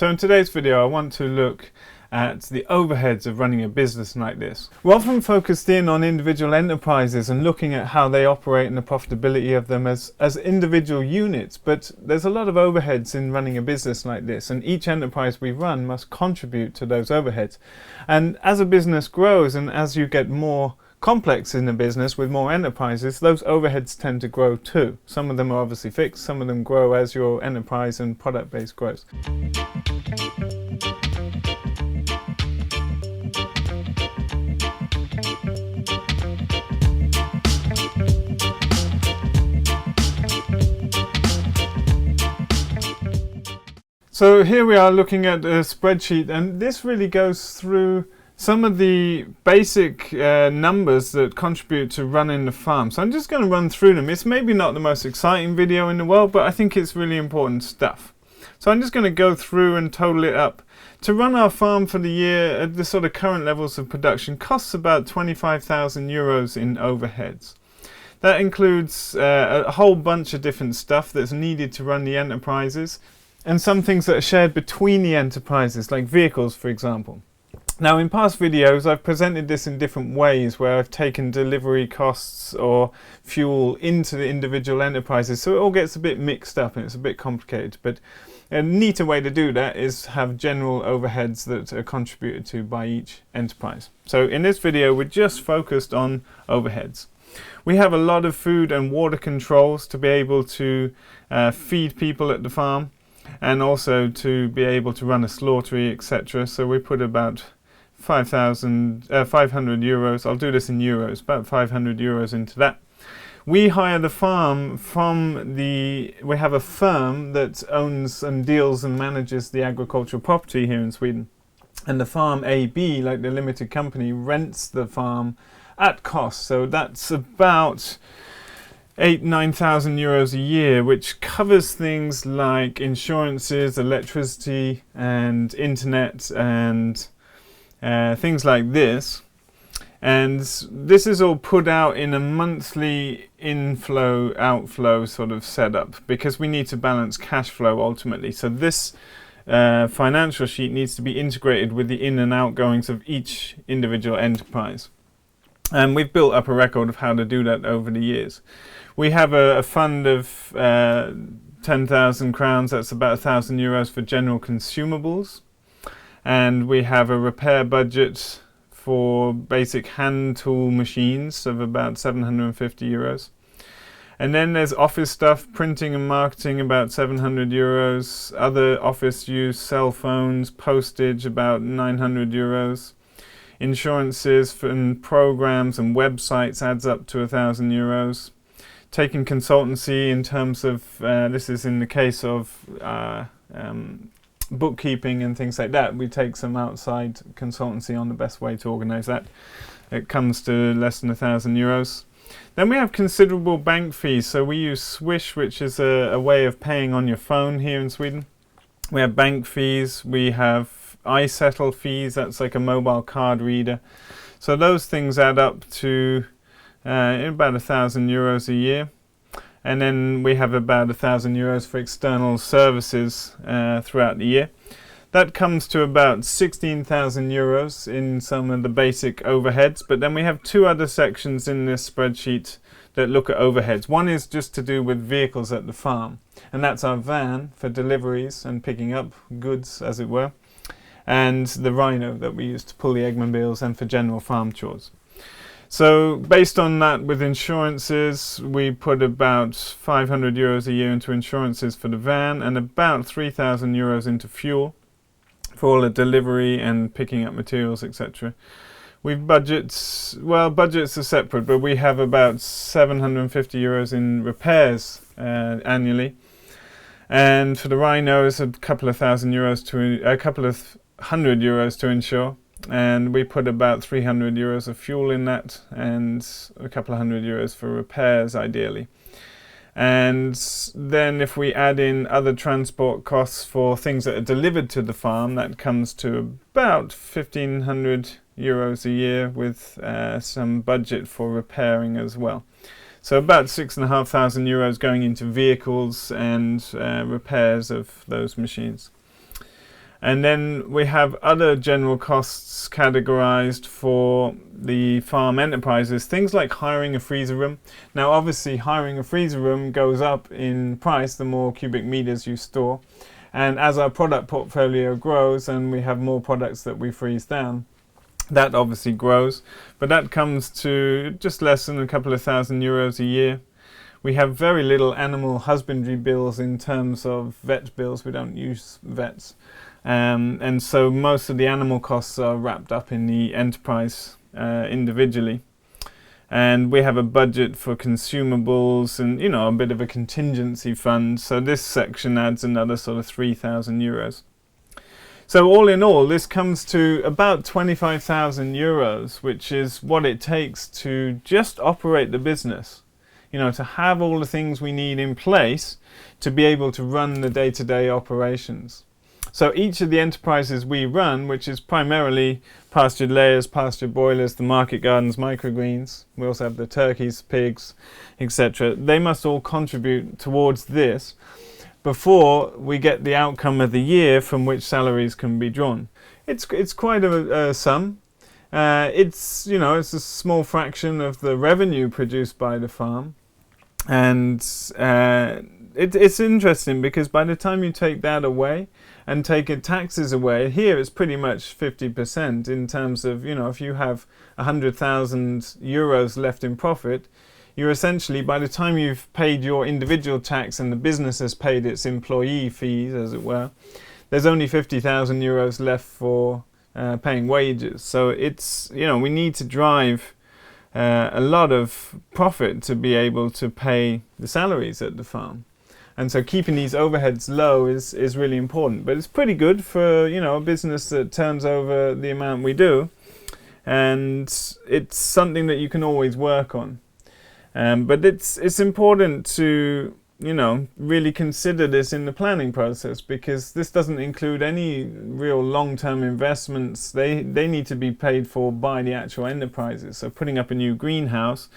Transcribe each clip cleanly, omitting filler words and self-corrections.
So in today's video I want to look at the overheads of running a business like this. We're often focused in on individual enterprises and looking at how they operate and the profitability of them as individual units, but there's a lot of overheads in running a business like this, and each enterprise we run must contribute to those overheads. And as a business grows and as you get more complex in a business with more enterprises, those overheads tend to grow too. Some of them are obviously fixed, some of them grow as your enterprise and product base grows. So here we are looking at a spreadsheet, and this really goes through some of the basic numbers that contribute to running the farm. So I'm just going to run through them. It's maybe not the most exciting video in the world, but I think it's really important stuff. So I'm just going to go through and total it up. To run our farm for the year at the sort of current levels of production costs about 25,000 euros in overheads. That includes a whole bunch of different stuff that's needed to run the enterprises, and some things that are shared between the enterprises, like vehicles, for example. Now, in past videos, I've presented this in different ways, where I've taken delivery costs or fuel into the individual enterprises, so it all gets a bit mixed up and it's a bit complicated. But a neater way to do that is have general overheads that are contributed to by each enterprise. So in this video, we're just focused on overheads. We have a lot of food and water controls to be able to feed people at the farm, and also to be able to run a slaughtery, etc. So we put about 500 euros, I'll do this in euros, about 500 euros into that. We hire the farm from we have a firm that owns and deals and manages the agricultural property here in Sweden. And the farm AB, like the limited company, rents the farm at cost. So that's about 9,000 euros a year, which covers things like insurances, electricity and internet and things like this. And this is all put out in a monthly inflow outflow sort of setup, because we need to balance cash flow ultimately. So this financial sheet needs to be integrated with the in and outgoings of each individual enterprise. And we've built up a record of how to do that over the years. We have a fund of 10,000 crowns, that's about 1,000 euros for general consumables. And we have a repair budget for basic hand tool machines of about 750 euros. And then there's office stuff, printing and marketing, about 700 euros. Other office use, cell phones, postage, about 900 euros. Insurances and programs and websites adds up to 1,000 euros. Taking consultancy in terms of, this is in the case of bookkeeping and things like that, we take some outside consultancy on the best way to organize that. It comes to less than 1,000 euros. Then we have considerable bank fees. So we use Swish, which is a way of paying on your phone here in Sweden. We have bank fees, we have iSettle fees, that's like a mobile card reader. So those things add up to about 1,000 euros a year. And then we have about 1,000 euros for external services throughout the year. That comes to about 16,000 euros in some of the basic overheads. But then we have two other sections in this spreadsheet that look at overheads. One is just to do with vehicles at the farm, and that's our van for deliveries and picking up goods, as it were, and the Rhino that we use to pull the eggman and for general farm chores. So based on that, with insurances, we put about 500 euros a year into insurances for the van, and about 3,000 euros into fuel for all the delivery and picking up materials, etc. We've budgets are separate, but we have about 750 euros in repairs annually. And for the Rhinos, a couple of hundred euros to insure. And we put about 300 euros of fuel in that, and a couple of hundred euros for repairs ideally. And then if we add in other transport costs for things that are delivered to the farm, that comes to about 1,500 euros a year, with some budget for repairing as well. So about 6,500 euros going into vehicles and repairs of those machines. And then we have other general costs categorized for the farm enterprises, things like hiring a freezer room. Now obviously hiring a freezer room goes up in price the more cubic meters you store. And as our product portfolio grows and we have more products that we freeze down, that obviously grows. But that comes to just less than a couple of €1,000 a year. We have very little animal husbandry bills in terms of vet bills. We don't use vets. And so most of the animal costs are wrapped up in the enterprise individually. And we have a budget for consumables and, you know, a bit of a contingency fund. So this section adds another sort of €3,000. So all in all, this comes to about €25,000, which is what it takes to just operate the business. You know, to have all the things we need in place to be able to run the day-to-day operations. So each of the enterprises we run, which is primarily pastured layers, pastured boilers, the market gardens, microgreens, we also have the turkeys, pigs, etc. They must all contribute towards this before we get the outcome of the year from which salaries can be drawn. It's quite a sum. It's, you know, it's a small fraction of the revenue produced by the farm. And it's interesting because by the time you take that away and take taxes away, here it's pretty much 50% in terms of, you know, if you have €100,000 left in profit, you're essentially, by the time you've paid your individual tax and the business has paid its employee fees, as it were, there's only €50,000 left for paying wages. So it's, you know, we need to drive a lot of profit to be able to pay the salaries at the farm. And so keeping these overheads low is really important. But it's pretty good for, you know, a business that turns over the amount we do. And it's something that you can always work on. But it's important to, you know, really consider this in the planning process, because this doesn't include any real long-term investments. They need to be paid for by the actual enterprises. So putting up a new greenhouse,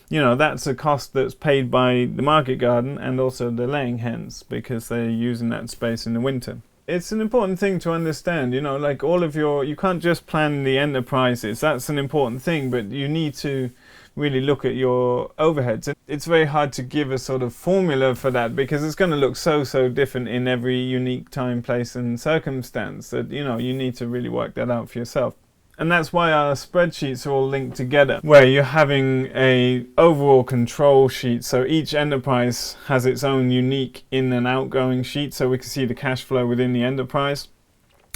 you know, that's a cost that's paid by the market garden and also the laying hens, because they're using that space in the winter. It's an important thing to understand, you know, like all of you can't just plan the enterprises. That's an important thing, but you need to really look at your overheads. It's very hard to give a sort of formula for that, because it's going to look so different in every unique time, place and circumstance that, you know, you need to really work that out for yourself. And that's why our spreadsheets are all linked together, where you're having a overall control sheet. So each enterprise has its own unique in and outgoing sheet, so we can see the cash flow within the enterprise.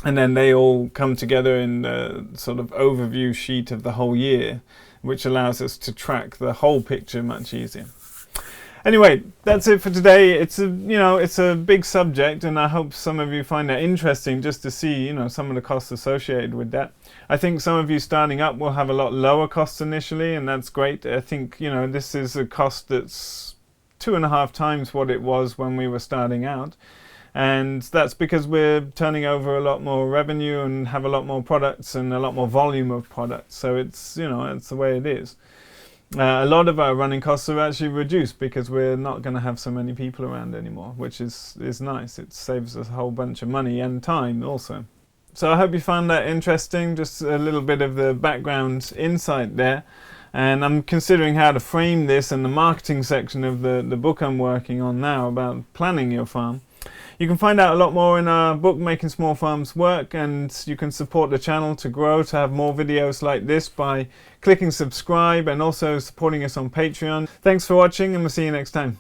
And then they all come together in the sort of overview sheet of the whole year, which allows us to track the whole picture much easier. Anyway, that's it for today. It's a big subject, and I hope some of you find that interesting just to see, you know, some of the costs associated with that. I think some of you starting up will have a lot lower costs initially, and that's great. I think, you know, this is a cost that's 2.5 times what it was when we were starting out. And that's because we're turning over a lot more revenue and have a lot more products and a lot more volume of products. So it's, you know, it's the way it is. A lot of our running costs are actually reduced because we're not going to have so many people around anymore, which is nice. It saves us a whole bunch of money and time also. So I hope you found that interesting, just a little bit of the background insight there. And I'm considering how to frame this in the marketing section of the book I'm working on now about planning your farm. You can find out a lot more in our book, Making Small Farms Work, and you can support the channel to grow, to have more videos like this by clicking subscribe and also supporting us on Patreon. Thanks for watching, and we'll see you next time.